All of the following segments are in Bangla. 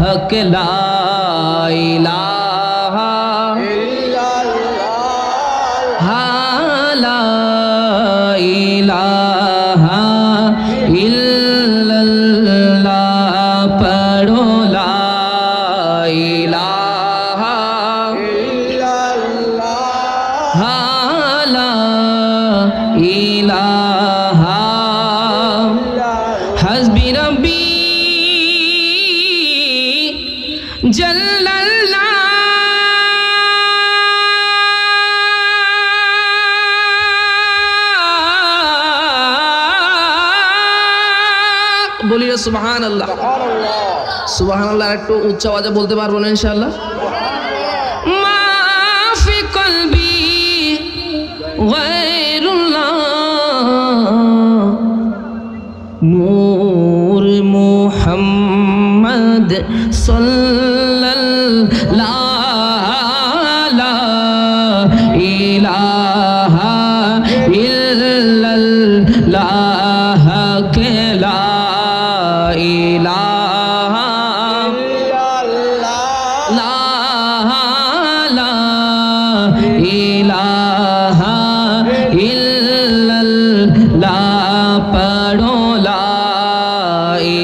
हक ला इलाहा इल्लल्लाह ला इलाहा इल्लल्लाह पढ़ो ला इलाहा इल्लल्लाह ला इलाहा हस्बी रब्बी जल्लल्लाह बोलिए सुभान अल्लाह सुभान अल्लाह একটু উচ্চ আওয়াজে বলতে পারবো না ইনশাআল্লাহ মাফি কলবি গায়রুল্লাহ নূর মুহাম্মদ সাল্লাল্লাহু ইলাহা ইল্লাল্লাহ কে লা ইলাহা লা ইলাহা ইল্লাল্লাহ পড়ো লা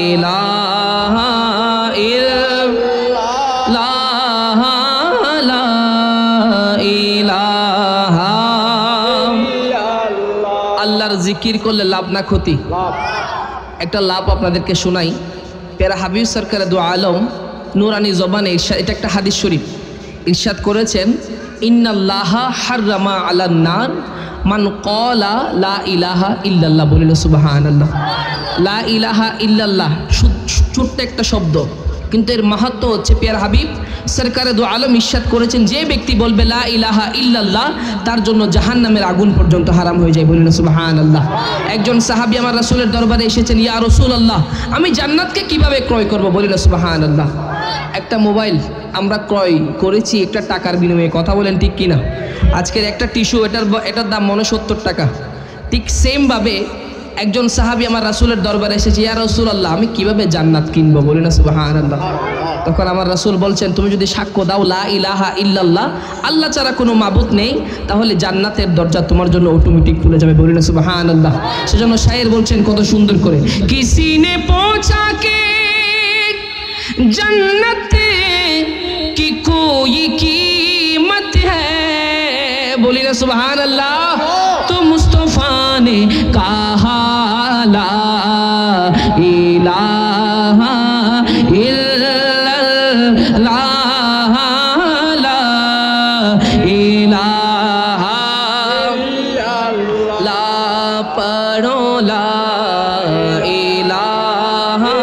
ইলাহা ইল্লাল্লাহ লা ইলাহা আল্লাহর জিকির করলে লাভ না ক্ষতি একটা লাভ আপনাদেরকে শোনাই প্যারা হাবিব সরকার দু আলম নুরানি জবানে এটা একটা হাদিস শরীফ ইরশাদ করেছেন ইন্নাল্লাহা হাররামা আলান নার মান ক্বালা লা ইলাহা ইল্লাল্লাহ বলিল সুবহানাল্লাহ লা ইলাহা ইল্লাল্লাহ ছোট্ট একটা শব্দ কিন্তু এর মাহাত্ম্য হচ্ছে প্যারা হাবিব সরকার দু আলম ইরশাদ করেছেন যে ব্যক্তি বলবে লা ইলাহা ইল্লাল্লাহ তার জন্য জাহান্নামের আগুন পর্যন্ত হারাম হয়ে যায় বলিল সুবহানাল্লাহ একজন সাহাবী আমার রাসূলের দরবারে এসেছেন ইয়া রাসূলুল্লাহ আমি জান্নাতকে কিভাবে ক্রয় করব বলিল সুবহানাল্লাহ একটা মোবাইল আমরা ক্রয় করেছি একটা টাকার বিনিময়ে কথা বলেন ঠিক কিনা আজকের একটা টিস্যু এটার দাম মনে 70 টাকা ঠিক সেম ভাবে একজন সাহাবী আমার রাসূলের দরবারে এসেছে ইয়া রাসূলুল্লাহ আমি কিভাবে জান্নাত কিনবো বলিনা সুবহানাল্লাহ তখন আমার রাসূল বলছেন তুমি যদি সাক্ষ্য দাও লা ইলাহা ইল্লাল্লাহ আল্লাহ ছাড়া কোনো মাবুদ নেই তাহলে জান্নাতের দরজা তোমার জন্য অটোমেটিক খুলে যাবে বলিনা সুবহানাল্লাহ সেজন্য শায়ের বলছেন কত সুন্দর করে কিসি নে পৌঁছা কে जन्नत की कोई कीमत है बोली ना सुभान अल्लाह तो मुस्तफा ने कहा ला इलाहा इल्लल्लाह ला इलाहा ला पढ़ो ला इलाहा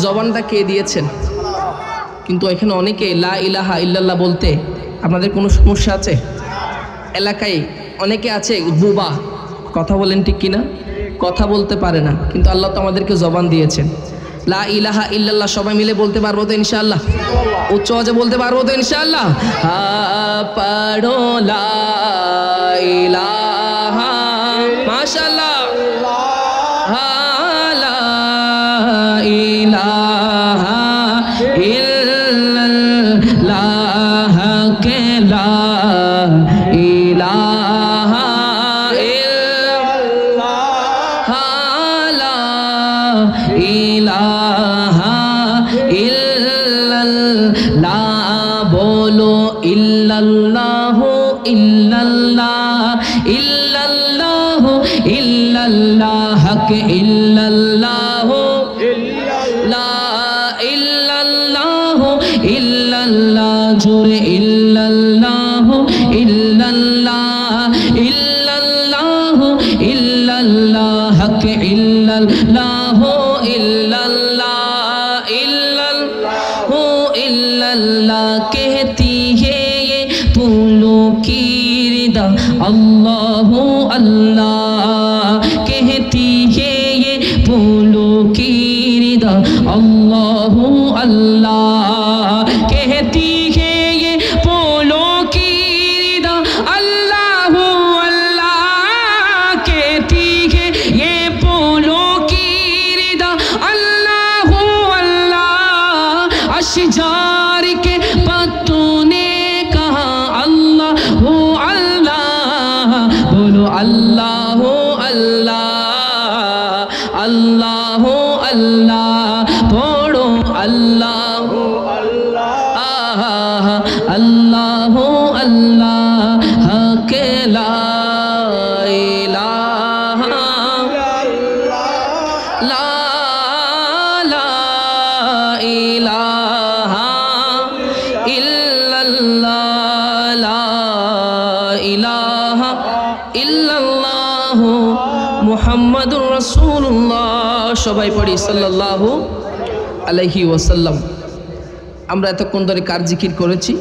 জবানটা কে দিয়েছেন কিন্তু এখানে অনেকে লা ইলাহা ইল্লাল্লাহ বলতে আপনাদের কোনো সমস্যা আছে এলাকায় অনেকে আছে বুবা কথা বলেন ঠিক কিনা কথা বলতে পারে না কিন্তু আল্লাহ তো আমাদেরকে জবান দিয়েছেন লা ইলাহা ইল্লাল্লাহ সবাই মিলে বলতে পারবো তো ইনশাআল্লাহ উচ্চ আওয়াজে বলতে পারবো তো ইনশাআল্লাহ পড়ো লা ইলাহা মাশাআল্লাহ ইলাহা ইল্লাল্লাহ কে লা ইলাহা ইল্লাল্লাহ লা ইলাহা ইল্লাল্লাহ বলো ইল্লাল্লাহ ইল্লাল্লাহ ইল্লাল্লাহ ইল্লাল্লাহ হক ইল্লাল্লাহ জোরে ইল্লাল্লাহ ইল্লাল্লাহ ইল্লাল্লাহ ইল্লাল্লাহ হক ইল্লাল্লাহ ইল্লাল্লাহ ইল্লাল্লাহ ইল্লাল্লাহ कहती है ये फूलों की रिदा अल्लाह अल्लाह कहती है ये फूलों की रिदा अल्लाह अल्लाह कहती है ये फूलों की रिदा अल्लाह अल्लाह बोलो अल्लाह अल्लाह अल्लाह अल्लाह पढ़ो अल्लाह अल्लाह अल्लाह अल्लाह के ला इलाहा ला ला इलाहा इल्लल्लाह ला इलाहा इल्लल्लाह मुहम्मदुर रसूलुल्लाह সবাই পড়ি সাল্লাল্লাহু আলাইহি ওয়াসাল্লাম। আমরা এতক্ষণ ধরে কার জিকির করেছি?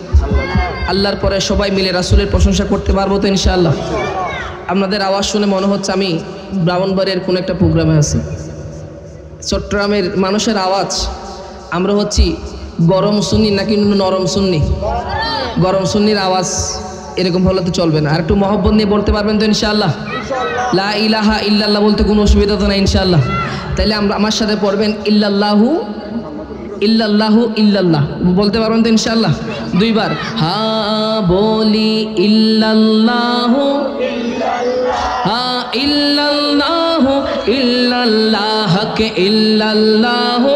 আল্লাহর পরে সবাই মিলে রাসূলের প্রশংসা করতে পারবো তো ইনশাআল্লাহ? আপনাদের আওয়াজ শুনে মনে হচ্ছে আমি ব্রাহ্মণবাড়িয়ার কোনো একটা প্রোগ্রামে আছি। চট্টগ্রামের মানুষের আওয়াজ, আমরা হচ্ছি গরম সুন্নি নাকি নরম সুন্নি? গরম সুন্নির আওয়াজ, এরকম হলে তো চলবে না। আর একটু মহব্বত নিয়ে বলতে পারবেন তো ইনশাআল্লাহ? লা ইলাহা ইল্লাল্লাহ বলতে কোনো অসুবিধা তো না ইনশাআল্লাহ? তাইলে আমরা আমার সাথে পড়বেন ইল্লাল্লাহু ইল্লাল্লাহু ইল্লাল্লাহ, বলতে পারবেন তো ইনশাআল্লাহ? দুইবার হা বলি ইল্লাল্লাহু হা ইল্লাল্লাহু ইল্লাল্লাহ কে ইল্লাল্লাহু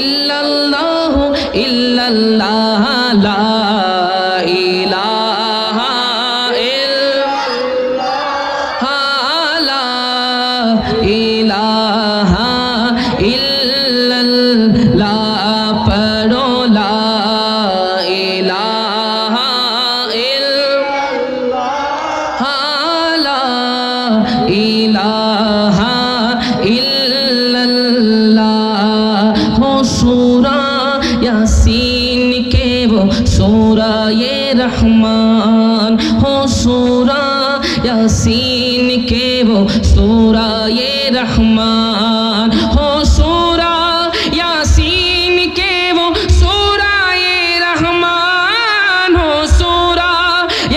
ইল্লাল্লাহু ইল্লাল্লাহ লা ইলাহা ইল্লাল্লাহ লা ইলাহা ইল্লাল্লাহ পড়ো লা ইলাহা ইল্লাল্লাহ লা ইলাহা ইল্লাল্লাহ। हो सूरा यासीन के वो सूरा ये रहमान, हो सूरा यासीन के वो सूरा ये रहमान, हो सूरा यासीन के वो सूरा ये रहमान, हो सूरा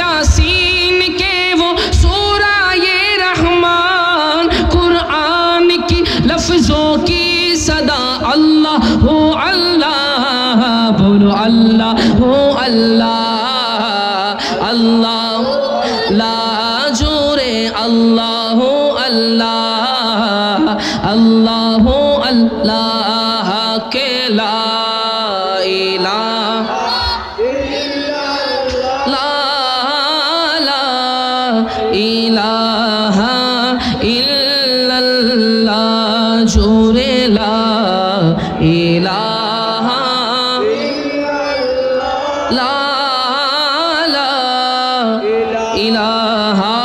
यासीन के वो सूरा ये रहमान। कुरान की लफ्जों की सदा अल्लाह हो अल्लाह, बोलो अल्लाह हो अल्लाह अल्लाह ला जोरे अल्लाह हो अल्लाह अल्लाह हो अल्लाह के ला इलाहा ला ला इलाहा इल्लल्लाह जोरे ला इलाहा ला ला इलाहा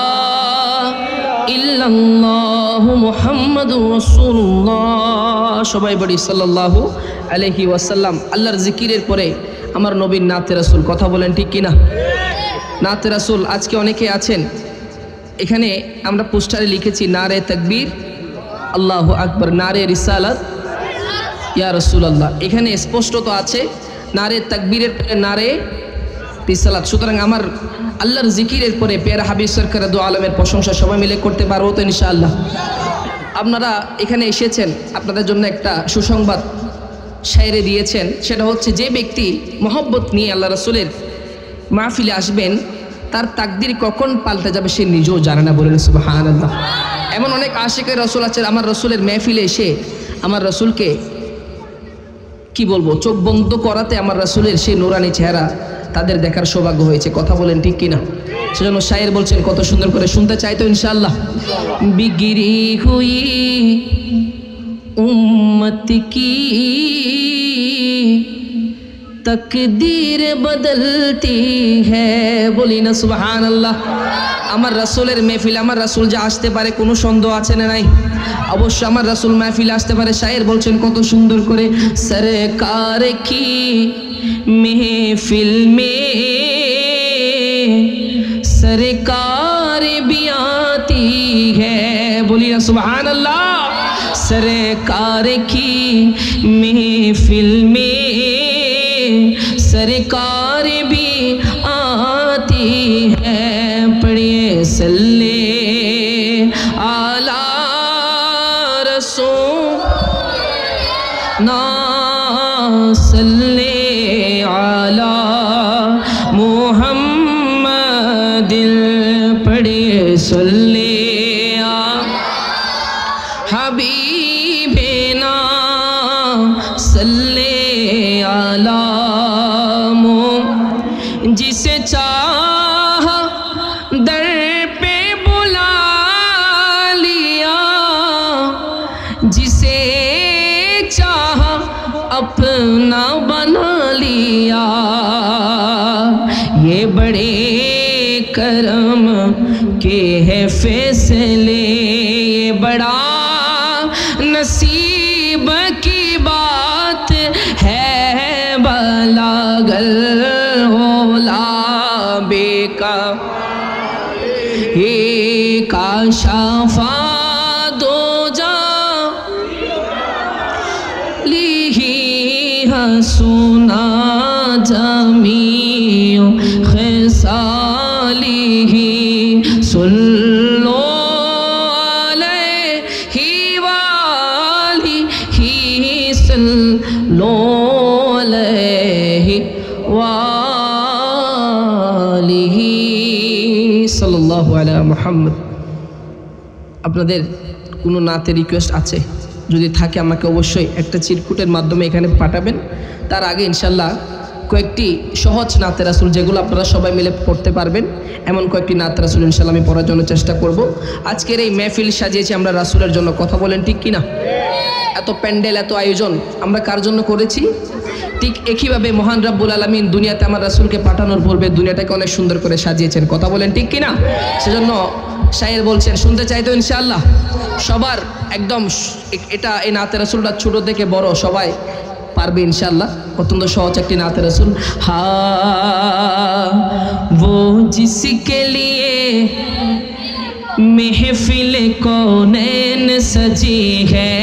इल्लल्लाह मुहम्मदुर রাসূলুল্লাহ। সবাই বলি সাল্লাল্লাহু আলাইহি ওয়াসাল্লাম। আল্লাহর জিকিরের পরে আমার নবীর নাতে রাসূল, কথা বলেন ঠিক কিনা? নাতে রাসূল। আজকে অনেকে আছেন এখানে, আমরা পোস্টারে লিখেছি নারে তাকবীর আল্লাহু আকবার, নারে রিসালাত ইয়া রাসূলুল্লাহ। এখানে স্পষ্ট তো আছে নারে তাকবীরের পরে নারে রিসালাত। সুতরাং আমার আল্লাহর জিকিরের পরে পেয়ারা হাবিব সরকার দু আলমের প্রশংসা সবাই মিলে করতে পারবো তো ইনশাআল্লাহ? আপনারা এখানে এসেছেন, আপনাদের জন্য একটা সুসংবাদ শায়রে দিয়েছেন, সেটা হচ্ছে যে ব্যক্তি মহব্বত নিয়ে আল্লাহ রাসূলের মাহফিলে আসবেন তার তাকদির কখন পাল্টে যাবে সে নিজেও জানে না। বলেন সুবহানাল্লাহ। এমন অনেক আশিকের রাসূল আছে আমার রাসূলের মাহফিলে এসে আমার রাসূলকে কি বলবো, চোখ বন্ধ করাতে আমার রাসূলের সেই নুরানি চেহারা তাদের দেখার সৌভাগ্য হয়েছে। কথা বলেন ঠিক কিনা? সেজন্য শায়ের বলছেন, কত সুন্দর করে শুনতে চাই তো ইনশাআল্লাহ। বিগড়ি হুই উম্মত কি তকদীর বদলতি হ্যায়, বলি না সুবহানাল্লাহ। আমার রাসূলের মাহফিলে আমার রাসূল যে আসতে পারে কোনো সন্দেহ আছে না নাই? অবশ্যই আমার রাসূল মাহফিলে আসতে পারে। শায়ের বলছেন কত সুন্দর করে, সরকার কি महफिल में सरकार भी आती है, बोलिए सुभान अल्लाह। सरकार की महफिल में सरकार भी आती है, पढ़िए सल्ले आला रसूल ना सल्ले आला मुहम्मदिल पढ़िए सल्ले हबीबेना सल्ले अला जिसे चाह दर पे बुला लिया, जिसे चाह अपना बना लिया। ये बड़े करम के है फैसले, ये बड़ा नसीब की बात है। बलागल होला बेका ये का शाफा दो जा लिही हसुना जमीओ खसालिही सुल्लो अलैहि वालिही सल्लो अलैहि वालिही सल्लल्लाहु अला मुहम्मद। আপনাদের কোনো নাতে রিকোয়েস্ট আছে? যদি থাকে আমাকে অবশ্যই একটা চিরকুটের মাধ্যমে এখানে পাঠাবেন। তার আগে ইনশাল্লাহ কয়েকটি সহজ নাতে রাসূল যেগুলো আপনারা সবাই মিলে পড়তে পারবেন, এমন কয়েকটি নাতে রাসূল ইনশাল্লাহ আমি পড়ার জন্য চেষ্টা করব। আজকের এই মেহফিল সাজিয়েছি আমরা রাসূলের জন্য, কথা বলেন ঠিক কিনা? এত প্যান্ডেল, এত আয়োজন আমরা কার জন্য করেছি? ঠিক একইভাবে মহান রব্বুল আলামিন দুনিয়াতে আমার রাসূলকে পাঠানোর পূর্বে দুনিয়াটাকে অনেক সুন্দর করে সাজিয়েছেন, কথা বলেন ঠিক কিনা? সেজন্য শায়ের বলছেন, শুনতে চাই তো ইনশাআল্লাহ? সবার একদম এটা এই নাতে রাসূলটা ছোট থেকে বড় সবাই পারবে ইনশাআল্লাহ। অত্যন্ত সহজ একটি নাতে রাসূল। হা वो जिसके लिए महफिल कौनैन सजी है,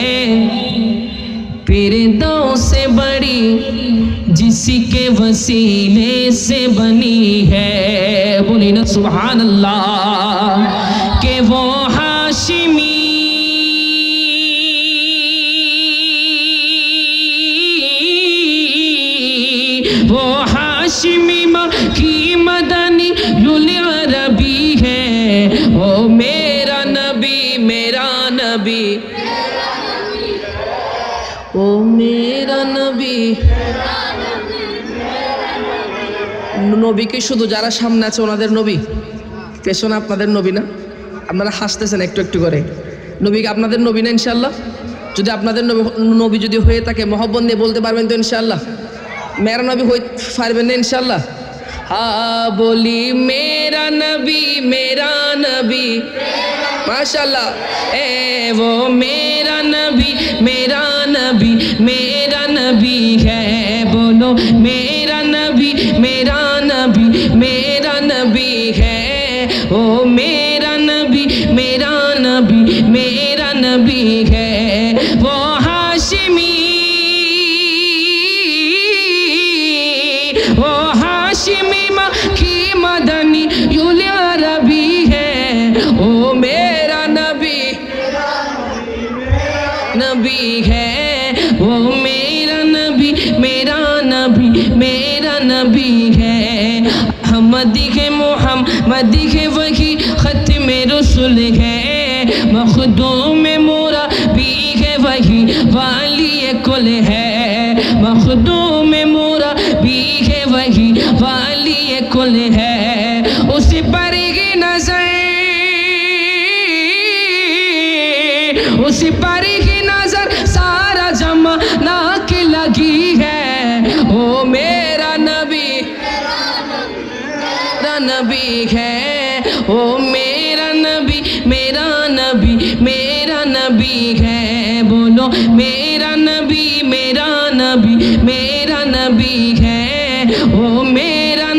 फिरदौस से बड़ी जिसके वसीले से बनी है। बोली ना सुभान अल्लाह। के वो हाशिमी वो हाशिमी की मदनी युल अरबी है। ओ मेरा नबी मेरा नबी, ओ मेरा नबी। নবীকে শুধু যারা সামনে আছে ওনাদের নবী, পেছনে আপনাদের নবী না? আপনারা হাসতেছেন একটু একটু করে। নবীকে আপনাদের নবী না ইনশাআল্লাহ? যদি আপনাদের নবী যদি হয়ে থাকে মহব্বত নিয়ে বলতে পারবেন তো ইনশাআল্লাহ? मेरा नबी हो पारबेन इंशाल्लाह? हाँ बोली मेरा नबी माशाल्लाह। ए वो मेरा नबी है। बोलो मेरा नबी है। ओ मेरा नबी है। वो हाशिमी वो हाशिमी की मदनी युल अरबी है। ओ मेरा नबी है। वो मेरा नबी है। अहमदी है मोहम्मदी है वही खत्मे रसूल है। मखदूम मोरा भी है वही वाली कुल है। मखदूम मोरा भी है वही वाली कुल है। उस पर की नजर सारा जमाना की लगी है। ओ मेरा नबी है। ओ मेरा नबी है। बोलो मेरा नबी है। ओ मेरा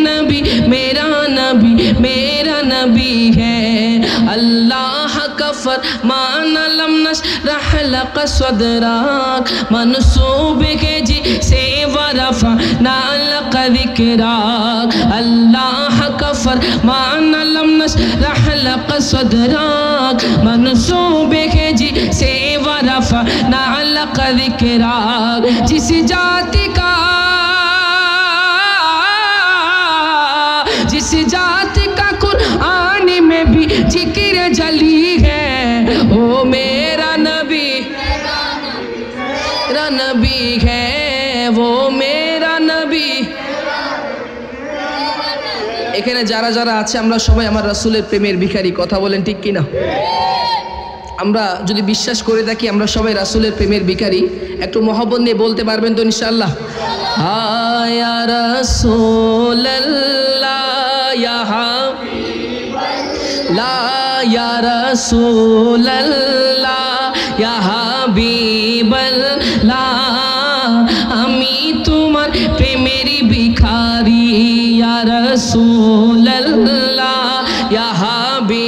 नबी है। अल्लाह का फरमान लम नशरह लक सदरक मनसूब के जी से वरफअना लक ज़िक्रक। अल्लाह का फरमान लम नशरह लक सदरक मनसूब के जी से वरफअना लक ज़िक्रक। जिस जाति का कुरान में जली है ओ मेरा नबी है वो मेरा नबी। এখানে যারা যারা আছে আমরা সবাই আমার রাসূলের প্রেমের ভিখারি, কথা বলেন ঠিক কিনা? আমরা যদি বিশ্বাস করে থাকি আমরা সবাই রাসূলের প্রেমের ভিখারি, একটু মহব্বত নিয়ে বলতে পারবেন তো ইনশাআল্লাহ? ইয়া রাসূলুল্লাহ ইয়া হাবিবাল্লাহ ইয়া রাসূলুল্লাহ ইয়া হাবিবাল্লাহ আমি তোমার প্রেমের ভিখারি ইয়া রাসূলুল্লাহ ইয়া হাবিবাল্লাহ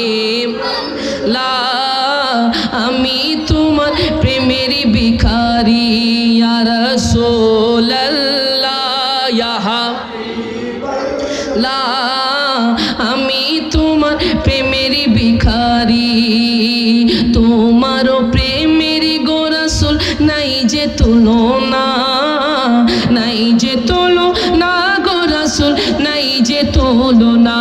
আমি তোমার প্রেমের ভিখারি ইয়া রাসূলুল্লাহ ইয়া হাবিবাল্লাহ আমি তোমার প্রেমের ভিখারি। তোমার প্রেমের গো রাসূল নাই যে তুলনা, নাই যে তুলনা গো রাসূল নাই যে তুলনা।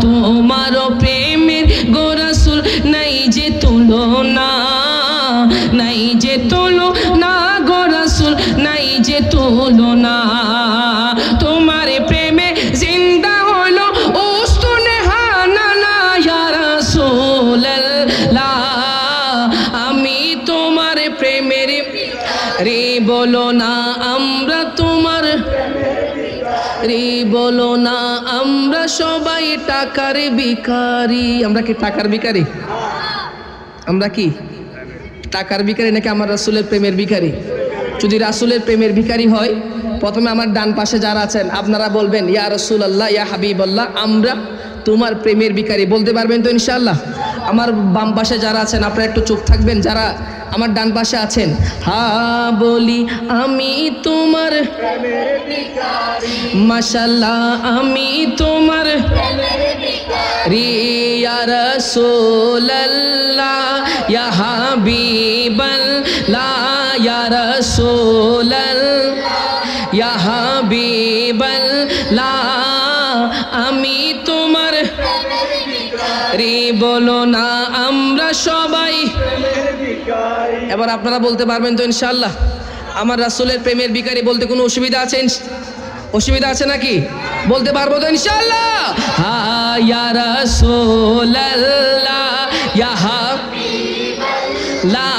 তোমার প্রেমের গো রাসূল নাই যে তুলনা, নাই যে তুলনা গো রাসূল নাই যে তুলনা। তোমার প্রেমে জিন্দা হলো উস্তুনে হানানা ইয়া রাসূলুল্লাহ আমি তোমার প্রেমের রে বলো না আমরা তোমার রে বলো না আমরা সবাই টাকার ভিখারি। আমরা কি টাকার ভিখারি? আমরা কি টাকার ভিখারি নাকি আমার রাসূলের প্রেমের ভিখারি? যদি রাসূলের প্রেমের ভিখারি হয় প্রথমে আমার ডান পাশে যারা আছেন আপনারা বলবেন ইয়া রাসূলুল্লাহ ইয়া হাবিবাল্লাহ আমরা তোমার প্রেমের ভিখারি, বলতে পারবেন তো ইনশাআল্লাহ? আমার বাম পাশে যারা আছেন আপনারা একটু চুপ থাকবেন, যারা আমার ডান পাশে আছেন হ্যাঁ বলি আমি তোমার প্রেমের ভিখারি মাশাআল্লাহ আমি তোমার প্রেমের ভিখারি ইয়া রাসূলুল্লাহ ইয়া হাবিবাল্লাহ ইয়া রাসূলুল্লাহ ইয়া হাবিবাল্লাহ আমি তোমার রে বলো না আমরা সবাই। এবার আপনারা বলতে পারবেন তো ইনশাআল্লাহ? আমার রাসূলের প্রেমের ভিখারি বলতে কোনো অসুবিধা আছে? অসুবিধা আছে নাকি? বলতে পারবো তো ইনশাআল্লাহ? ইয়া রাসূলুল্লাহ ইয়া হাবিবাল্লাহ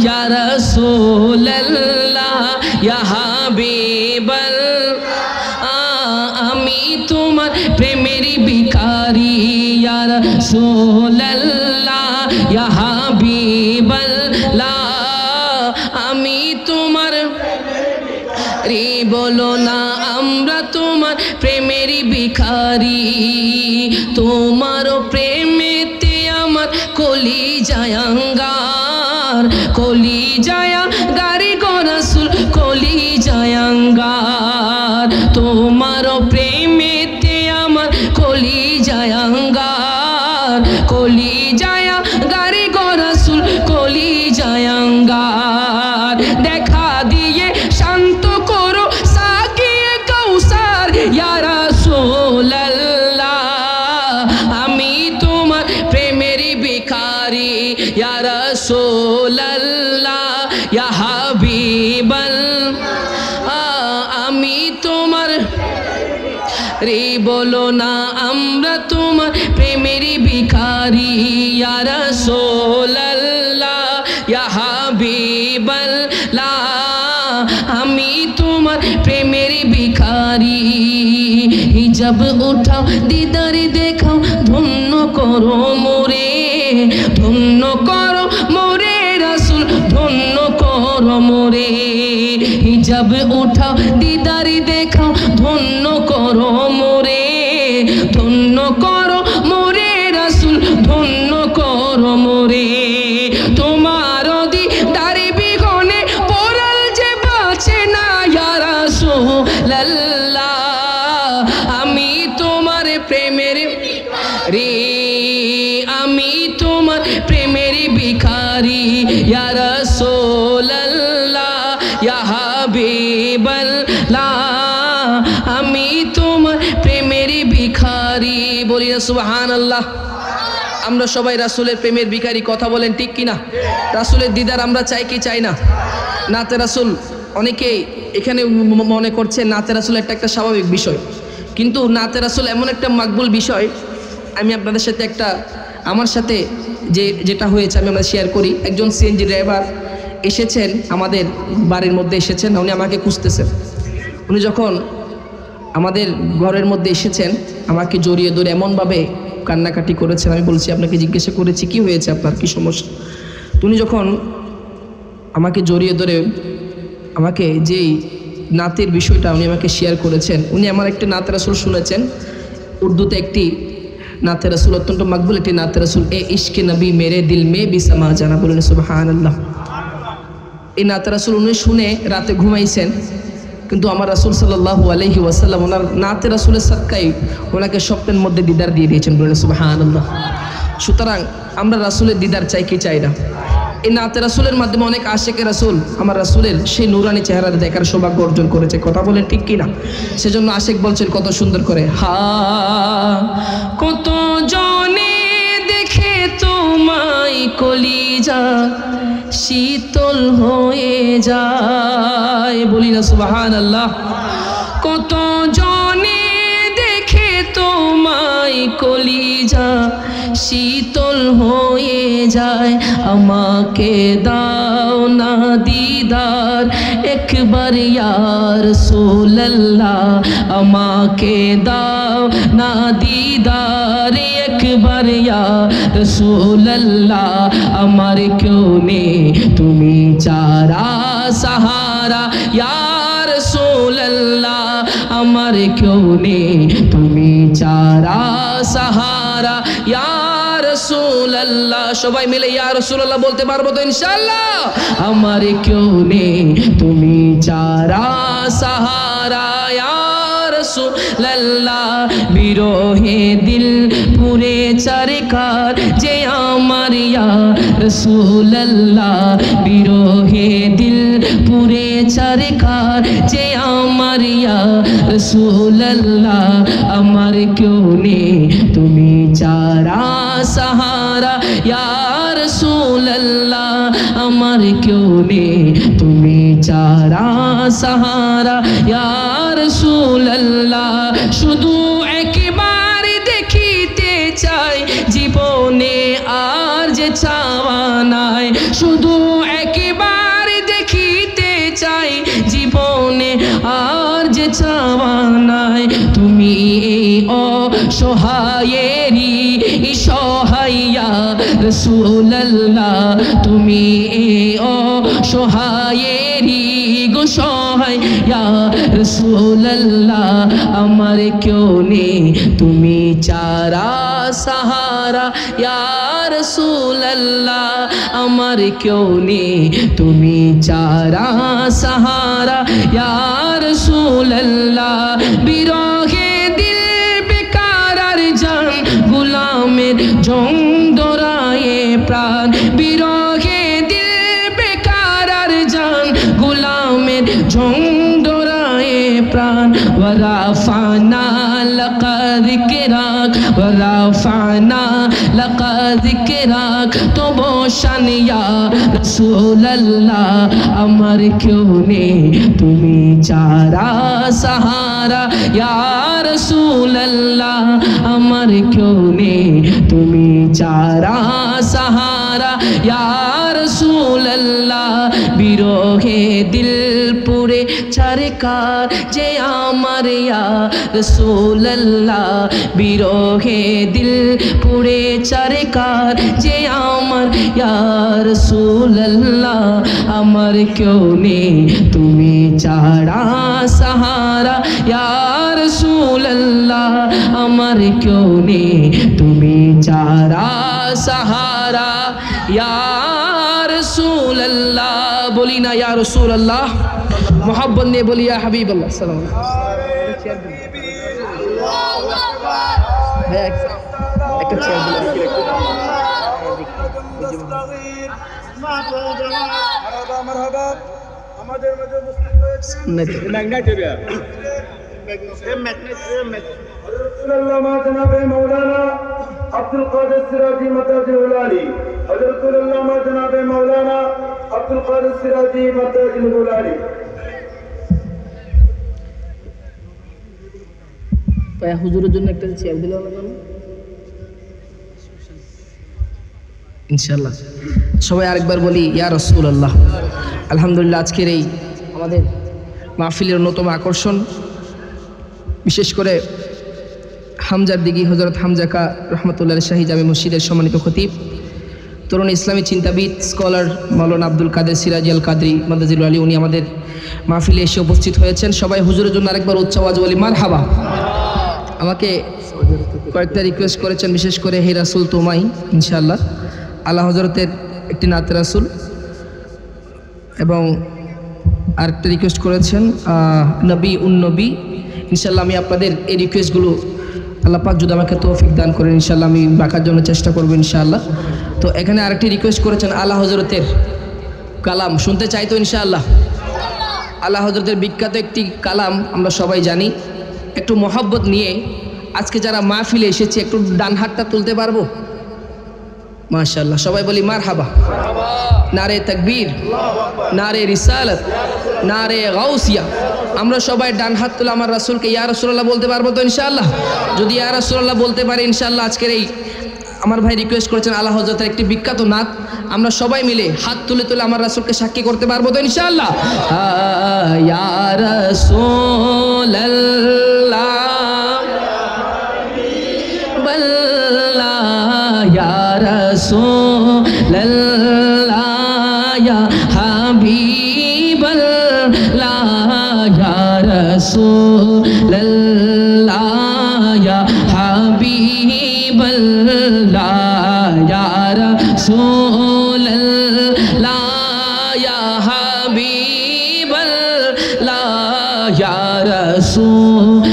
ইয়া রাসূলুল্লাহ ইয়া হাবিবাল্লাহ আমি তোমার প্রেমের ভিখারি ইয়া রাসূলুল্লাহ ইয়া হাবিবাল্লাহ আমি তোমার রে বলো না আমরা তোমার প্রেমের ভিখারি। তোমার প্রেমেতে আমার কলি জায়াঙ্গার, কলি জায়াঙ্গারি গো রাসূল কলি জায়াঙ্গার। তোমার প্রেমেতে আমার কলি জায়াঙ্গার, কলি জায়াঙ্গারি গো রাসূল কলি জায়াঙ্গার। দেখা দিয়ে শান্ত করো সাকিয়ে কাউসার ইয়া রাসূলুল্লাহ আমি তোমার প্রেমের ভিখারি ইয়া রাসূলুল্লাহ ইয়া হাবিবাল্লাহ আমি তোমার রে বলো না আমরা তোমার প্রেমের ভিখারি ইয়া রাসূলুল্লাহ ইয়া হাবিবাল্লাহ আমি তোমার প্রেমের ভিখারি। হিজাব উঠাও দিদার দেখাও ধন্য করো মোরে, ধন্য করো মোরে রাসূল ধন্য করো মোরে। হিজাব উঠাও দিদার দেখাও ধন্য করো মোরে, ধন্য করো মোরে রাসূল ধন্য করো মোরে। তোমার দিদার বিঘনে পরাল যে বাঁচে না ইয়া রাসূলুল্লাহ আমি তোমার প্রেমের রে আমি তোমার প্রেমের ভিখারি ইয়া রাসূলুল্লাহ ইয়া হাবিবাল্লাহ আমি তোমার প্রেমের ভিখারি। বলি না সুবহানাল্লাহ। আমরা সবাই রাসূলের প্রেমের ভিখারি, কথা বলেন ঠিক কিনা? রাসূলের দিদার আমরা চাই কি চাই না? নাতে রাসূল অনেকেই এখানে মনে করছে নাতে রাসূল একটা স্বাভাবিক বিষয়, কিন্তু নাতে রাসূল এমন একটা মাকবুল বিষয়। আমি আপনাদের সাথে আমার সাথে যেটা হয়েছে আমি আমরা শেয়ার করি। একজন সিএনজি ড্রাইভার এসেছেন, আমাদের বাড়ির মধ্যে এসেছেন, উনি আমাকে খুঁজতেছেন। উনি যখন আমাদের ঘরের মধ্যে এসেছেন আমাকে জড়িয়ে ধরে এমনভাবে কান্নাকাটি করেছেন, আমি বলছি আপনাকে জিজ্ঞাসা করেছি কি হয়েছে, আপনার কি সমস্যা? উনি যখন আমাকে জড়িয়ে ধরে আমাকে যেই নাতের বিষয়টা উনি আমাকে শেয়ার করেছেন, উনি আমার একটা নাতে রাসূল শুনেছেন, উর্দুতে একটি নাতে রাসূল, অত্যন্ত মাকবুল একটি নাতে রাসূল, এ ইশকে নবী মেরে দিল মে বি সমা জানা, বলেন সুবহানাল্লাহ। এই নাতে রাসূল উনি শুনে রাতে ঘুমাইছেন, কিন্তু আমার রাসূল সাল্লাল্লাহু আলাইহি ওয়াসাল্লাম ওনার নাতে রাসূলের সাদকায় ওনাকে স্বপ্নের মধ্যে দিদার দিয়ে দিয়েছেন, বলেন সুবহানাল্লাহ। সুতরাং আমরা রাসূলের দিদার চাই কি চাই না? এই নাতে রাসূলের মাধ্যমে অনেক আশিকে রাসূল আমার রাসূলের সেই নূরানি চেহারা দেখার সৌভাগ্য অর্জন করেছে, কথা বলেন ঠিক কিনা? সেজন্য আশিক বলছেন কত সুন্দর করে, হা কত জনে দেখে তোমায় কলিজা শীতল হয়ে যায়, বলি না সুবহানাল্লাহ। কত জনে দেখে তোমায় কলিজা শীতল হয়ে যায়, আমাকে দাও না দিদার একবার ইয়া রাসূলুল্লাহ, আমাকে দাও না দিদার একবার ইয়া রাসূলুল্লাহ, আমার কেউ নেই তুমি চারা সাহারা ইয়া রাসূলুল্লাহ, আমার কেউ নেই তুমি চারা সাহারা ইয়া রাসূলুল্লাহ। সবাই মিলে ইয়া রাসূলুল্লাহ বলতে পারবো তো ইনশাআল্লাহ? আমার কেউ নেই তুমি চারা সাহারা ইয়া রাসূলুল্লাহ, বিরহে দিল পুরে চারকার যে আমার ইয়া রাসূলুল্লাহ, বিরহে দিল পুরে চারকার যে আমার ইয়া রাসূলুল্লাহ, আমার কেউ নেই তুমি চারা সাহারা ইয়া রাসূলুল্লাহ, আমার কেউ নেই তুমি চারা সাহারা ইয়া রাসূলুল্লাহ। শুধু একবার দেখিতে চাই জীবনে আর যে চাওয়া নাই, শুধু একবার দেখিতে চাই জীবনে আর যে চাওয়া নাই, তুমি এই অসহায়েরই সহায় ইয়া রাসূলুল্লাহ, তুমি এই অসহায়েরই গো সহায় ইয়া রাসূলুল্লাহ, আমার কেউ নেই তুমি চারা সাহারা ইয়া রাসূলুল্লাহ, আমার কেউ নেই তুমি চারা সাহারা ইয়া রাসূলুল্লাহ, বিরহে দিল বেকার আর জান গোলামের জং দরায়ে প্রাণ, বিরহে দিল বেকার আর জান গোলামের জং দরায়ে প্রাণ, ওয়ারাফানা লাকা যিকরাক ওয়ারাফানা লাকা যিকরাক, তবু শান ইয়া রাসূলুল্লাহ, আমার কেউ নেই তুমি চারা সাহারা ইয়া রাসূলুল্লাহ, আমার কেউ নেই তুমি চারা সাহারা ইয়া রাসূলুল্লাহ, বিরহে দিল পুরে চারকার যে আমার ইয়া রাসূলুল্লাহ, বিরহে দিল পুরে চারকার যে আমার ইয়া রাসূলুল্লাহ, আমার কেউ নেই তুমি চারা সাহারা ইয়া রাসূলুল্লাহ, আমার কেউ নেই তুমি চারা সাহারা ইয়া রাসূলুল্লাহ, বলি না ইয়া রাসূলুল্লাহ, মোহাব্বত নিয়ে বলি ইয়া হাবিবাল্লাহ। সালাম একটা চেয়ার আমাদের মধ্যে মুসলিম রয়েছে ম্যাগনেট এরিয়া ম্যাগনেট আল্লাহ মা জনাবে মাওলানা عبد القادر السراجي متاج الهلالي حضرت العلامہ جناب مولانا عبد القادر السراجي متاج الهلالي পায়া হুজুরের জন্য একটা চেয়ার দিলে হলো না ইনশাআল্লাহ সবাই আরেকবার বলি ইয়া রাসূলুল্লাহ আলহামদুলিল্লাহ আজকের এই আমাদের মাহফিলের অন্যতম আকর্ষণ বিশেষ করে হামজার দিঘি হযরত হামজা কা রহমাতুল্লাহ শাহী জামে মসজিদের সম্মানিত খতিব তরুণ ইসলামী চিন্তাবিদ স্কলার মাওলানা আব্দুল কাদের সিরাজি আল কাদরি মাদাজিল আলী উনি আমাদের মাহফিলে এসে উপস্থিত হয়েছেন সবাই হুজুরের জন্য আরেকবার উচ্চ আওয়াজে বলি মারহাবা আমাকে কয়েকটা রিকোয়েস্ট করেছেন বিশেষ করে হে রাসূল তোমাই ইনশাআল্লাহ আল্লাহ হযরতের একটি নাত রাসূল এবং আরেকটা রিকোয়েস্ট করেছেন নবী নবী ইনশাআল্লাহ আমি আপনাদের এই রিকোয়েস্টগুলো আল্লাহ পাক যদি আমাকে তৌফিক দান করেন ইনশাআল্লাহ আমি রাখার জন্য চেষ্টা করব ইনশাআল্লাহ তো এখানে আরেকটি রিকোয়েস্ট করেছেন আল্লাহ হযরতের কালাম শুনতে চাই তো ইনশাআল্লাহ আল্লাহ হযরতের বিখ্যাত একটি কালাম আমরা সবাই জানি একটু মহব্বত নিয়ে আজকে যারা মাহফিলে এসেছে একটু ডান হাতটা তুলতে পারবো মাশাআল্লাহ সবাই বলি মারহাবা নারে তাকবীর নারে রিসালাত নারে গাউসিয়া আমরা সবাই ডান হাত তুলে আমার রাসূলকে ইয়া রাসূলুল্লাহ বলতে পারবো তো ইনশাআল্লাহ যদি ইয়া রাসূলুল্লাহ বলতে পারি ইনশাআল্লাহ আজকের এই আমার ভাই রিকোয়েস্ট করেছেন আল্লাহ হযরতের একটি বিখ্যাত নাত আমরা সবাই মিলে হাত তুলে তুলে আমার রাসূলকে সাক্ষী করতে পারবো তো ইনশাআল্লাহ ইয়া রাসূলুল্লাহ ইয়া রাসূলুল্লাহ ইয়া হাবিবাল্লাহ ইয়া রাসূলুল্লাহ ইয়া হাবিবাল্লাহ ইয়া রাসূলুল্লাহ ইয়া হাবিবাল্লাহ ইয়া রাসূলুল্লাহ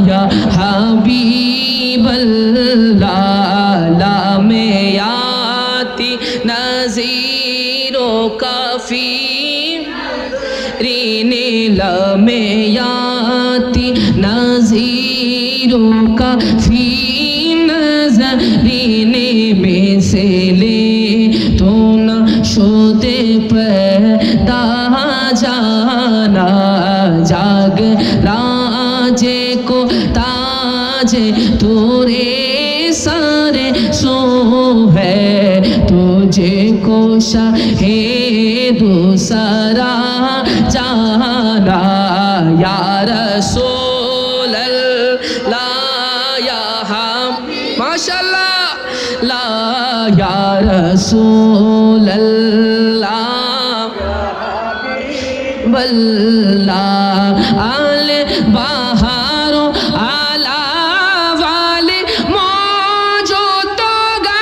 ইয়া হাবিবাল্লাহ লামে আতি নাযীরো কাফি রিনে লামে আতি নাযীরো কাফি নজরিনে में से ले तो न शोते पैदा जाना जाग राजे को ताजे तोरे सारे सो है तुझे को शाहे दूसरा जाना या रसूलल्लाह या हम माशाअल्लाह ला या रसूलल्लाह बल्ला आल बहारो आला वाले मौजो तो गा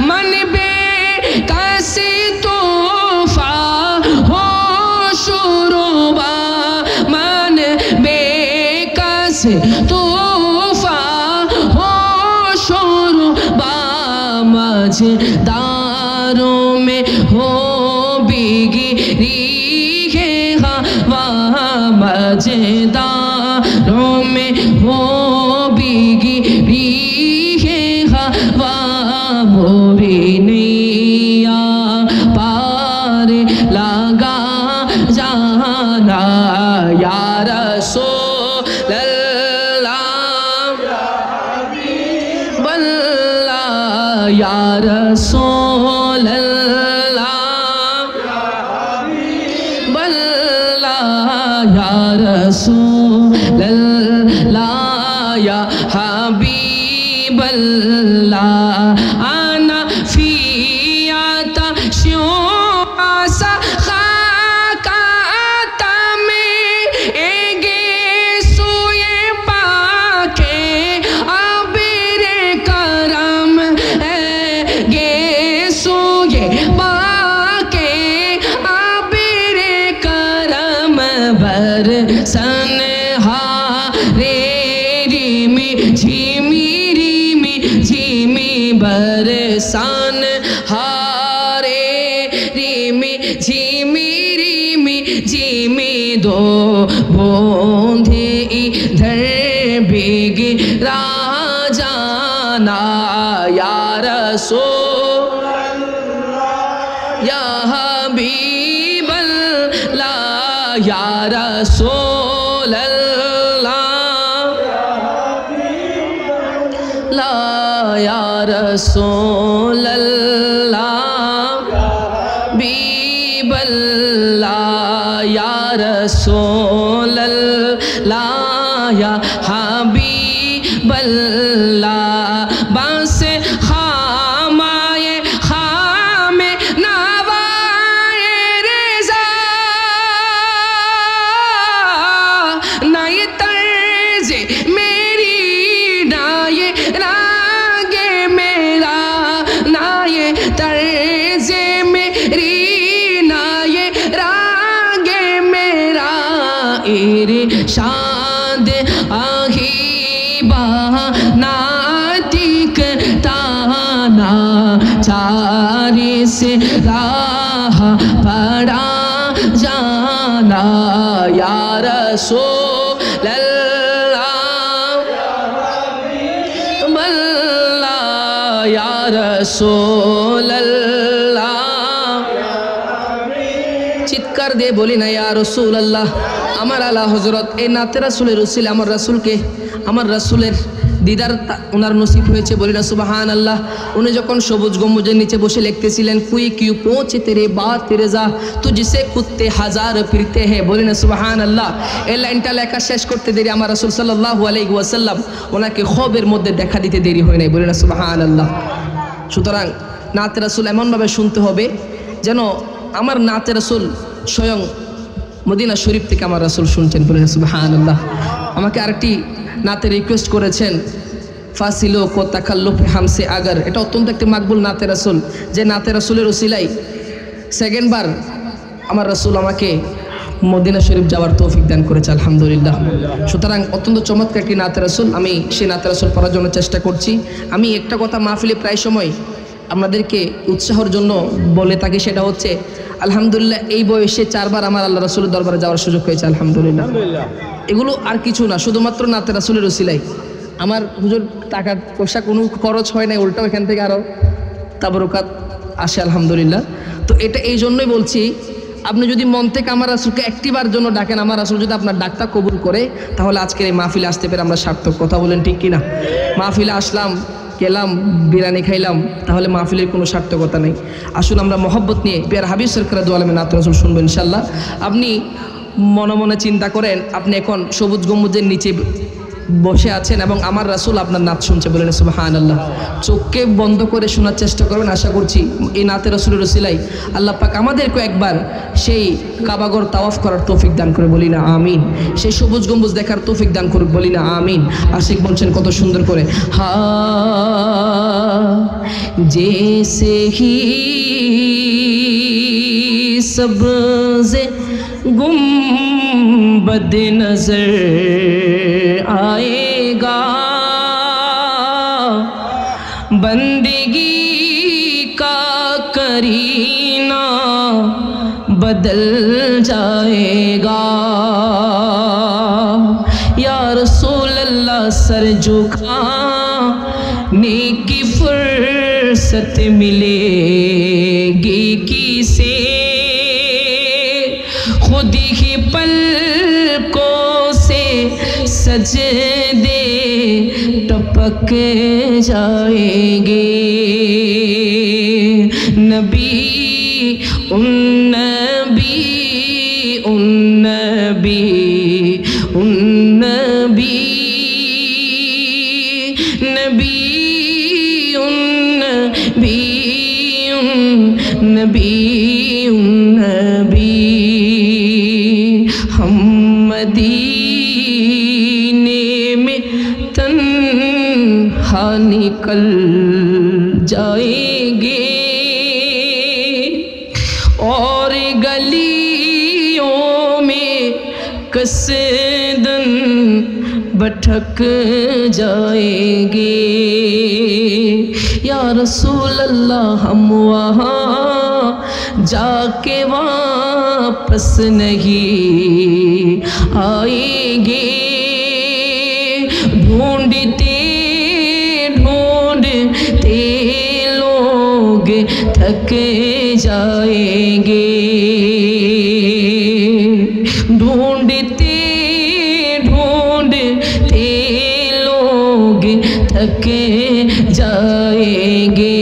मन बे कैसे तोहफा हो शुरुबा मन बे कैसे तोहफा हो शुरुबा मजेदारों में हो बिगड़ी है हवा मजेदारों में हो बिगड़ी है हवा मोरी नैया पार लगा जाना या रसूलल्लाह बल्ला या रसूलल्लाह बल्ला या रसूलल्लाह या हबीबल्लाह आना फियाता शो आसा खाकाता में एगे सोए पाके आबिरे करम गे सोए पाके आबिरे करम बरसन हारे रिमी झिमी बरसान हारे रिमी दो बूंदे इधर भी गिरा जाना या रसूल या हबीब अल्लाह या रसूल या रसूल अल्लाह हबीब अल्लाह या रसूल अल्लाह या हबीब अल्लाह बस खामाए खामे नवाए रज़ा ना ये तर्ज़ मेरी ना ये तर्ज़ मेरी ना ये रागे मेरा इरशाद आहिबा नातिक ताना चारी से राह पड़ा जाना या रसूल या रसूल अल्लाह চিৎকার দিয়ে বলি না ইয়া রাসূল আল্লাহ আমার আলা হযরত এই নাতে রাসূলের উসিলা আমার রাসূলকে আমার রাসূলের দিদার ওনার নসিব হয়েছে বলি না সুবহানাল্লাহ উনি যখন সবুজ গম্বুজের নিচে বসে লিখতেছিলেন কুই কিউ পৌঁছে তেরে বাত তেরে যা তুঝসে কুত্তে হাজার ফিরতে हैं বলি না সুবহানাল্লাহ এই লাইনটা লেখা শেষ করতে দেরি আমার রাসূল সাল্লাল্লাহু আলাইহি ওয়াসাল্লাম ওনাকে খবরের মধ্যে দেখা দিতে দেরি হয় নাই বলি না সুবহানাল্লাহ সুতরাং নাতে রাসূল এমনভাবে শুনতে হবে যেন আমার নাতে রাসূল স্বয়ং মদিনা শরীফ থেকে আমার রাসূল শুনছেন বলে সুবহানাল্লাহ আমাকে আরেকটি নাতে রিকোয়েস্ট করেছেন ফাসিলো কো তাকাল্লুফ হামসে আগার এটা অত্যন্ত একটি মাকবুল নাতে রাসূল যে নাতে রাসূলের ওসিলাই সেকেন্ড বার আমার রাসূল আমাকে মদিনা শরীফ যাওয়ার তৌফিক দান করেছে আলহামদুলিল্লাহ সুতরাং অত্যন্ত চমৎকার একটি নাতে রাসূল আমি সেই নাতে রাসূল পড়ার জন্য চেষ্টা করছি আমি একটা কথা মাহফিলে প্রায় সময় আপনাদেরকে উৎসাহের জন্য বলে থাকি সেটা হচ্ছে আলহামদুলিল্লাহ এই বয়সে 4 বার আমার আল্লাহ রাসূলের দরবারে যাওয়ার সুযোগ হয়েছে আলহামদুলিল্লাহ এগুলো আর কিছু না শুধুমাত্র নাতে রাসূলের ওসিলাই আমার হুজুর টাকা পয়সা কোনো খরচ হয় না উল্টো এখান থেকে আরও তাবরুকাত আসে আলহামদুলিল্লাহ তো এটা এই জন্যই বলছি আপনি যদি মন থেকে আমার রাসূলকে একটিবার জন্য ডাকেন আমার রাসূল যদি আপনার ডাকটা কবুল করে তাহলে আজকের এই মাহফিলে আসতে পেরে আমরা সার্থক কথা বলেন ঠিক কিনা মাহফিলে আসলাম গেলাম বিরিয়ানি খাইলাম তাহলে মাহফিলের কোনো সার্থকতা নেই আসুন আমরা মহব্বত নিয়ে পিয়ার হাবিব সরকার দু আলমে নাত রাসূল শুনবো ইনশাআল্লাহ আপনি মনে মনে চিন্তা করেন আপনি এখন সবুজ গম্বুজের নিচে বসে আছেন এবং আমার রাসূল আপনার নাত শুনছে বলেন সুবহানাল্লাহ চোখকে বন্ধ করে শোনার চেষ্টা করবেন আশা করছি এই নাতে রাসূলের ওসিলাই আল্লাহ পাক আমাদেরকে একবার সেই কাবাগর তাওয়াফ করার তৌফিক দান করে বলি না আমিন সেই সবুজ গম্বুজ দেখার তৌফিক দান করুক বলি না আমিন আশিক বলছেন কত সুন্দর করে হা জেসে হি সবজে गुम्बद नजर आएगा बंदगी का करीना बदल जाएगा या रसूल अल्लाह सर झुकाने की फुर्सत मिलेगी किसे खुद ही पलकों से सजदे टपक जाएंगे नबी उन नबी उन नबी उन नबी नबी उन नबी उन नबी उन नबी हम मदीने में तन्हा निकल जाएंगे और गलियों में कसदन भटक जाएंगे या रसूल अल्लाह हम वहाँ जाके वापस नहीं आएंगे। ढूंढते ढूंढते लोग थक जाएंगे। ढूंढते ढूंढते लोग थक जाएंगे।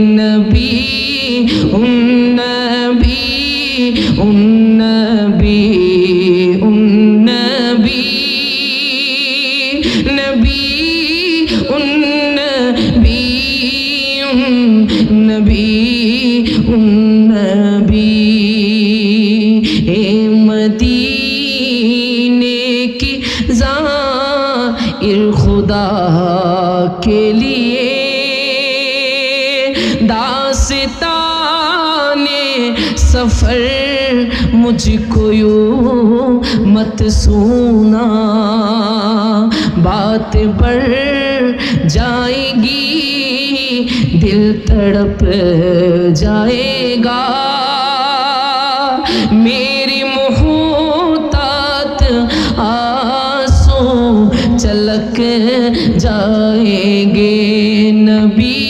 नबी उन नबी उन नबी उन नबी नबी उन नबी उन नबी उन नबी। ए मदीने की ज़ाहिर खुदा के लिए दास्ताने सफ़र मुझको यूं मत सुना। बात बढ़ जाएगी दिल तड़प जाएगा। मेरी मोहतात आंसू चलक जाएंगे। नबी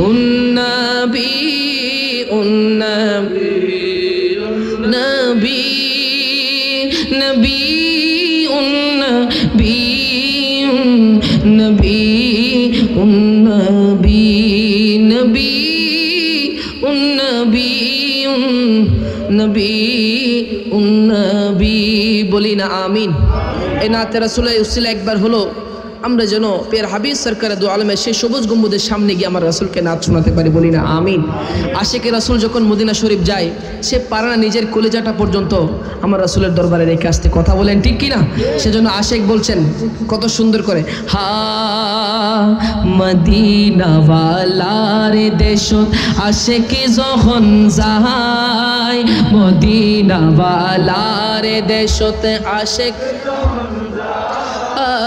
उन नबी उन नबी नबी नबी उन नबी नबी उन नबी नबी उन नबी उन नबी उन नबी। বলি না আমিন। এই নাতে রাসূলের উসিলা একবার হলো আমরা যেন পের হাবিব সরকার দু আলমের সেই সবুজ গম্বুজের সামনে গিয়ে আমার রাসূলকে নাচ শোনাতে পারি। বলি না আমিন। আশিকে রাসূল যখন মদিনা শরীফ যায় সে পারে না নিজের কলিজাটা পর্যন্ত আমার রাসূলের দরবারে রেখে আসতে। কথা বলেন ঠিক কিনা? সেজন্য আশিক বলছেন কত সুন্দর করে, হা মদিনা ওয়ালার দেশত আশিকে যখন যায়, মদিনা ওয়ালার দেশত আশিক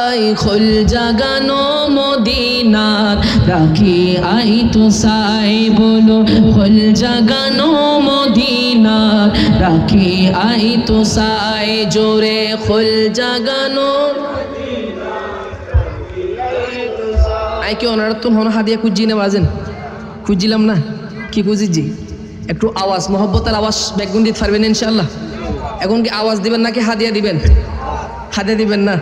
আই খোল জাগানো মদিনার রাখি আই তো সাই বলো। খোল জাগানো মদিনার রাখি আই তো সাই জোরে খোল জাগানো। আই কি অনারতুন হন হাদিয়া খুঁজি না বাজেন? খুঁজিলাম না কি খুঁজিছি? একটু আওয়াজ মহব্বতের আওয়াজ বেগুন দিতে পারবেন ইনশাআল্লাহ? এখন কি আওয়াজ দিবেন নাকি হাদিয়া দিবেন? হাদিয়া দিবেন না?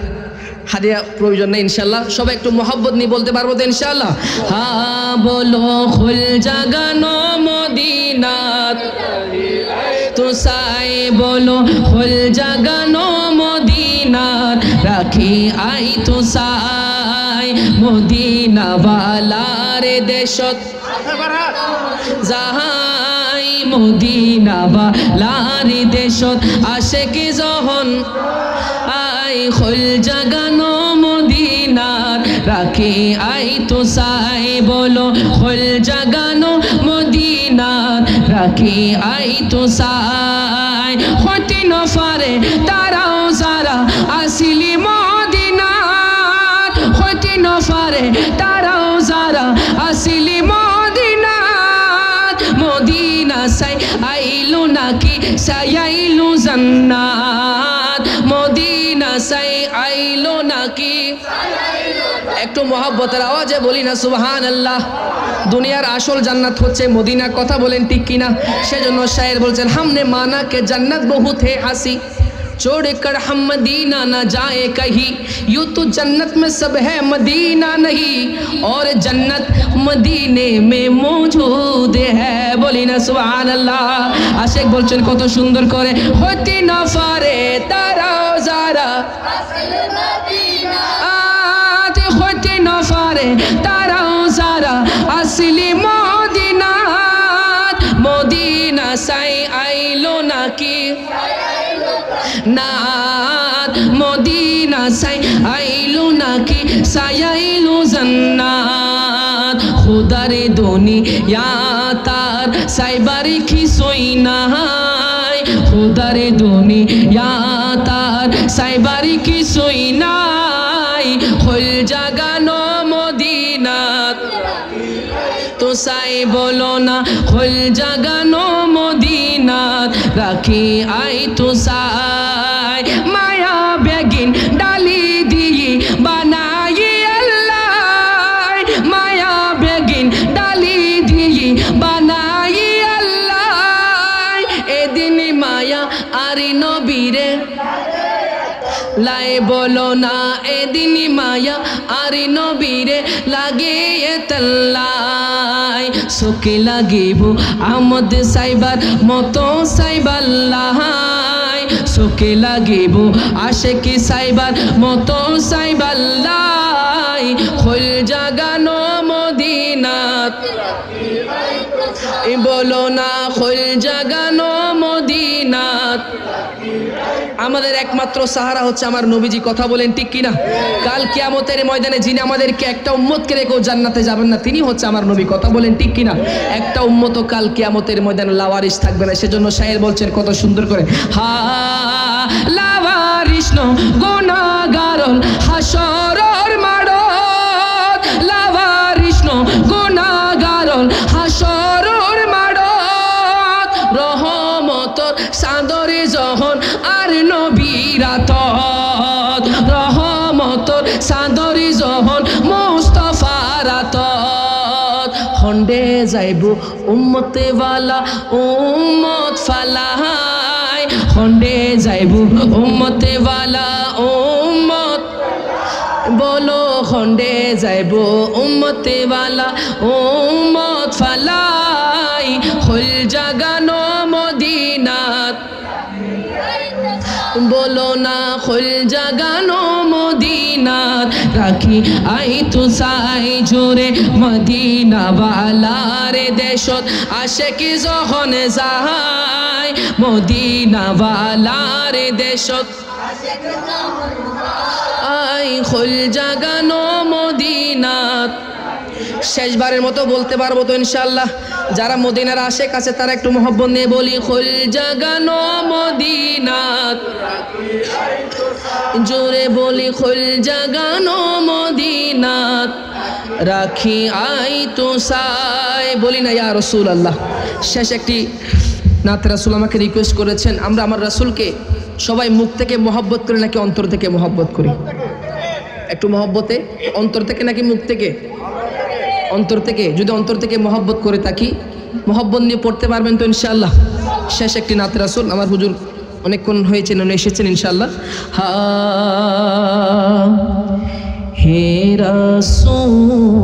হাদিয়া প্রয়োজন নেই ইনশাআল্লাহ। সবাই একটু মহব্বত নিয়ে বলতে পারবো তো ইনশাআল্লাহ? হ্যাঁ বলো খুল জাগানো মদিনাত তো সাই বলো। খুল জাগানো মদিনাত রাখি আই তো সাই, মদিনা ওয়ালার দেশত যাহাই, মদিনা ওয়ালার দেশত আশিকি যখন আই খোল জাগানো মদিনার রাখি আই তো সাই বলো। খোল জাগানো মদিনার রাখি আই তো সাই। হতে নফারে তারাও যারা আসিলি মদিনার, হতে নফারে তারাও যারা আসিলি মদিনার। মদিনা সাই আইলো নাকি সাই আইলো জান্নাত, মদিনা সাই আইলো নাকি। একটু মহব্বতের আওয়াজে বলি না সুবহানাল্লাহ। দুনিয়ার আসল জান্নাত হচ্ছে মদিনা। কথা বলেন ঠিক কিনা? সেজন্য শায়ের বলছেন, हमने माना के जन्नत बहुत है हंसी, छोड़ कर हम मदीना न जाए कहीं, यूं तो जन्नत में सब है मदीना नहीं, और जन्नत मदीने में मौजूद है। बोली ना सुभान अल्लाह। आशिक बोलছেন কত সুন্দর করে, হতে না পারে তারাও যারা আজ, হতে না পারে তারাও যারা আসলি মদিনাত। মদিনা সাই আইলো নাকি নাত, মদিনা সাই আইলো নাকি সাই আইলো জান্নাত। খুদারে দুনিয়া তার সাইবারি খিসই নাই, খুদারে দুনিয়া তার সাইবারি খিসই নাই। খোল জাগানো মদিনাত তো সাই বলো না হল জাগানো মদিনাত রাখি আই তো সাই মায়া বেগিন ডালি দিয়ে বানাই আল্লাহ মায়া বেগিন ডালি দিয়ে বানাই আল্লাহ এদিন মায়া আরি নবীরে লাই বলো না এদিন মায়া আরি নবীরে লাগে তাল্লাই সুখে লাগিব আমদ সাইবার মতো সাইবাল্লাই সুখে লাগিব আশেকি সাইবার মতো সাইবাল্লাই হল জাগানো মদিনাত বলো না হল জাগানো মদিনাত আমাদের একমাত্র সাহারা হচ্ছে আমার নবীজি কথা বলেন ঠিক কিনা কাল কিয়ামতের ময়দানে যিনি আমাদেরকে একটা উম্মতকে রেখেও জান্নাতে যাবেন না তিনি হচ্ছে আমার নবী কথা বলেন ঠিক কিনা একটা উম্মত কাল কিয়ামতের ময়দানে লাওয়ারিস থাকবে না সেজন্য শায়ের বলছেন কত সুন্দর করে হা লাওয়ারিস নো গুনাহগারল হাসরর মাড়ত লাওয়ারিস নো গুনাহগারল হাসরর মাড়ত রহমতর সাদরে যখন আর নবীরাত রহমতর সাদরে যখন মুস্তাফারাত হন্ডে যাইব উম্মতে ওয়ালা উম্মত ফালাই হন্ডে যাইব উম্মতে ওয়ালা উম্মত বলো হন্ডে যাইব উম্মতে ওয়ালা উম্মত ফালাই হল জাগানো মদিনাত বলো না হল জাগানো মদিনাত রাখি আই তো সাই জোরে মদিনা ওয়ালার দেশত আশিকি যখন যায় মদিনা ওয়ালার দেশত আই হল জাগানো মদিনাত শেষবারের মতো বলতে পারবো তো ইনশাআল্লাহ যারা মদিনার আশেক আছে তারা একটু মোহব্বত নিয়ে বলি হল জাগানো মদিনাত জোরে বলি হল জাগানো মদিনাত রাখি আই তো সাই বলি না ইয়া রাসূলুল্লাহ শেষ একটি নাত রাসূল আমাকে রিকোয়েস্ট করেছেন আমরা আমার রাসূলকে সবাই মুখ থেকে মোহব্বত করি নাকি অন্তর থেকে মোহব্বত করি একটু মোহব্বতে অন্তর থেকে নাকি মুখ থেকে অন্তর থেকে যদি অন্তর থেকে মোহব্বত করে থাকি মোহব্বত নিয়ে পড়তে পারবেন তো ইনশাআল্লাহ শেষ একটি নাত রাসূল আমার হুজুর অনেকক্ষণ হয়েছেন উনি এসেছেন ইনশাআল্লাহ হা হে রাসূল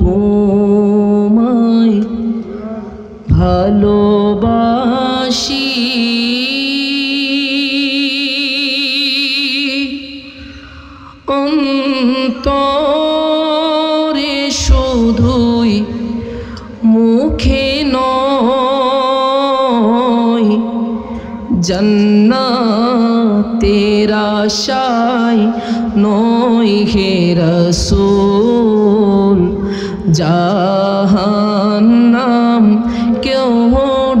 তোমায় ভালোবাসি অন্তরে শুধুই মুখে নয় জান্নাতের আশায় নয় হে রাসূল জাহান্নাম কেউ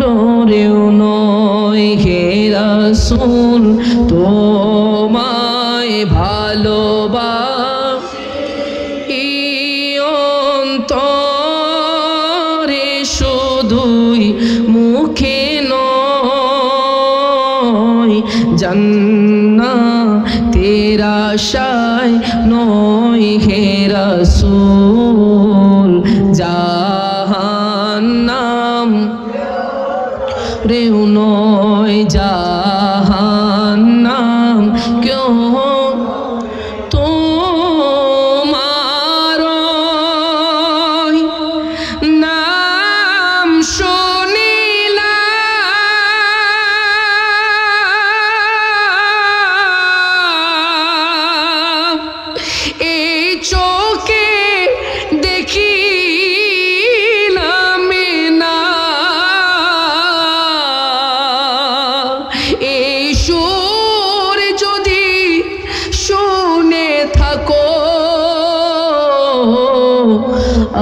ডরেও নয় হে রাসূল তোমায় ভালোবাসি অন্তরে শুধুই মুখে নয় জান্নাতের আশায় নয় হে রাসূল জাহান্নাম রেউ নয় জাহান্নাম কেউ তোমার নাম শুনিলাম এই চোখে দেখিলাম না এই সুর যদি শুনে থাকো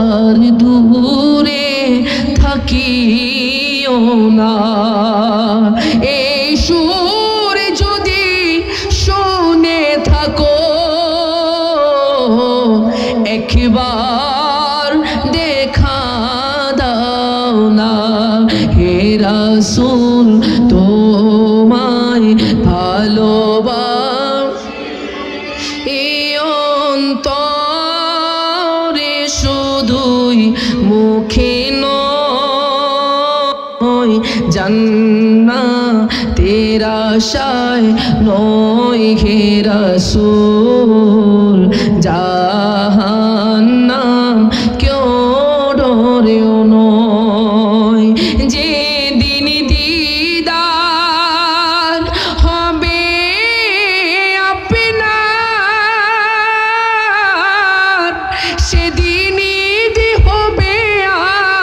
আর দূরে থাকিও না এই সুর যদি শুনে থাকো একবার জান্নাতের আশায় নয় হে রাসূল জাহান্নাম কেউ ডরেও নয় যেদিন দিদার হবে আপনার সেদিন ঈদ হবে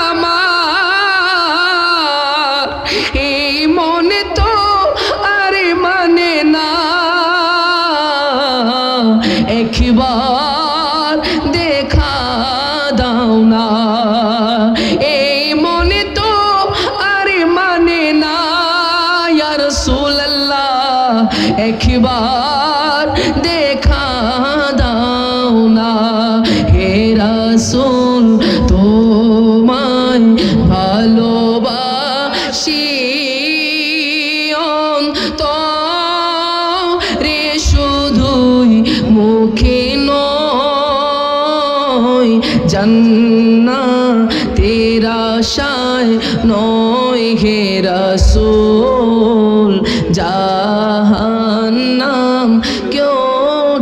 আমার এই মনে তো আর মানে না একবার দেখা দাও না এই মনে তো আর মানে না ইয়া রাসূলুল্লাহ একবার দেখা দাও না হে রাসূল তোমায় ভালোবাসি অন্তরে শুধুই মুখে নয় জান্নাতের আশায় নয় হে রাসূল জাহান্নাম কেউ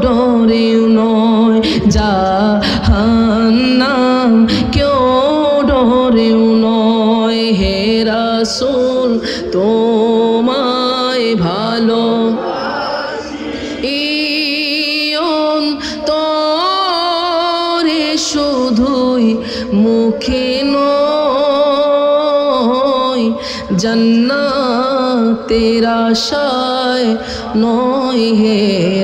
ডরেও নয় জাহান্নাম কেউ ডরেও নয় হে রাসূল তোমায় ভালো তরে শুধুই মুখে নয় জান্নাতের আশায় নয় হে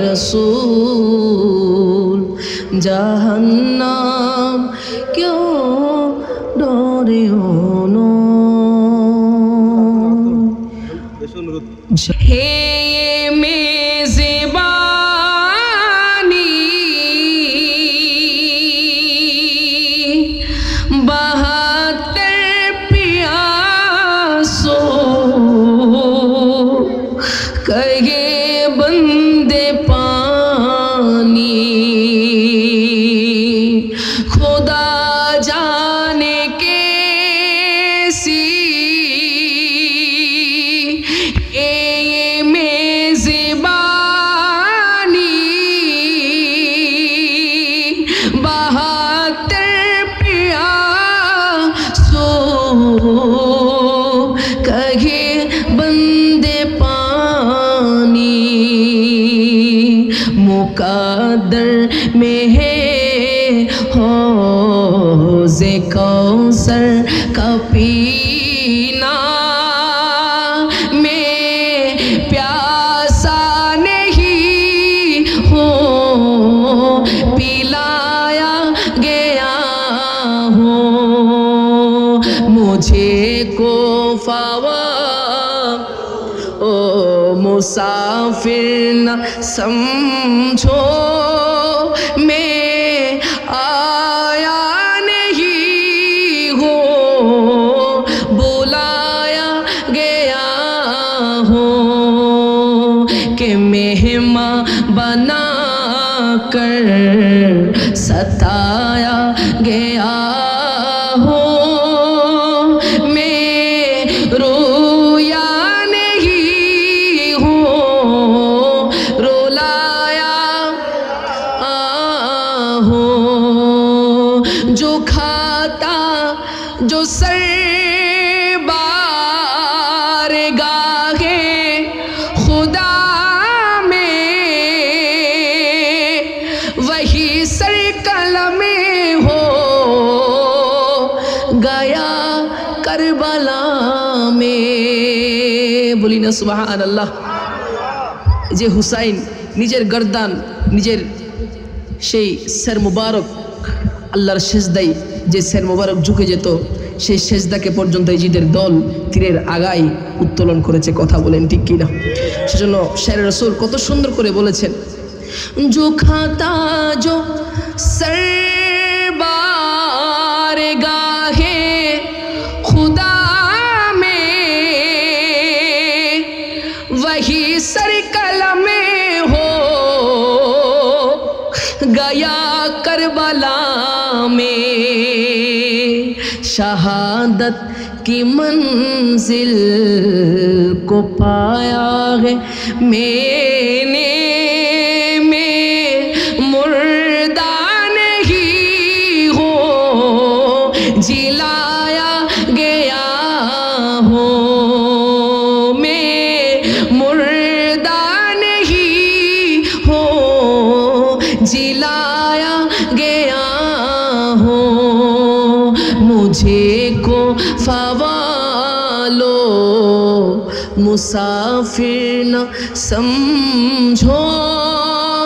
রাসূল জাহান্নাম কেউ ডরেও নয় হে মেজবানি बहत्तर प्यासों कहे बंदे पानी खुदा जाने कैसी ये मेज़बानी बहत्तर कहे बंदे पानी मुकद्दर में है हौज़े कौसर का पीना मैं प्यासा नहीं हूँ पिलाया गया हूँ मुझे को फावा ओ मुसाफिर न समझो मैं आया नहीं हूँ बुलाया गया हूँ कि मेहमान बना कर सताया गया जो खाता जो सर बारगाहे खुदा में वही सर कलमे हो गया करबला में बोली ना सुबहान अल्लाह जे हुसैन निजेर गर्दान निजेर সেই সর মুবারক আল্লাহর সেজদায় যে সর মুবারক ঝুঁকে যেত সেই সেজদাকে পর্যন্ত ইজিদের দল তীরের আগায় উত্তোলন করেছে কথা বলেন ঠিক কি না সেজন্য শায়র রাসূল কত সুন্দর করে বলেছেন जो खाता जो सर बारगाहे खुदा में वही सर कलमे हो गया करबला में शहादत की मंजिल को पाया है मैंने, मैं मुर्दा नहीं हो जिलाया गया हो, मैं मुर्दा नहीं हो जिलाया गया हो, मुझे को फवालो मुसाफिर न समझो,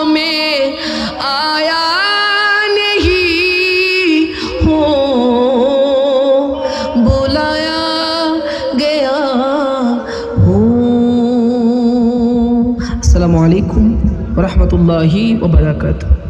मैं आया नहीं हो बुलाया गया हो। अस्सलामु अलैकुम व रहमतुल्लाहि व बरकातुहू।